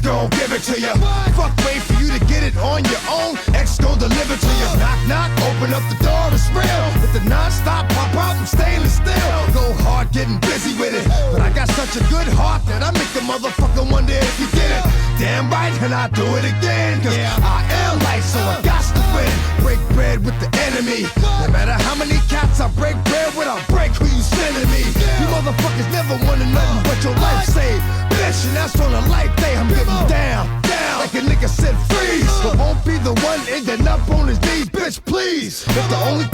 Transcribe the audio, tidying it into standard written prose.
X gon' give it to you. Fuck, wait for you to get it on your own. X gon' deliver to you. Knock, knock, open up the door, it's real. With the non-stop pop out, I'm stainless steel. Go hard, getting busy with it. But I got such a good heart that I make a motherfucker wonder if you get it. Damn right, and I do it again. Cause I am light, so I got to win. Break bread with the enemy. No matter how many cats I break bread with, I'll break who you sending me. You motherfuckers never wanted nothing but your life saved. Bitch, and that's on a life day. I'm getting down, down. Like a nigga said freeze. But won't be the one ending up on his knees, bitch, please. If the only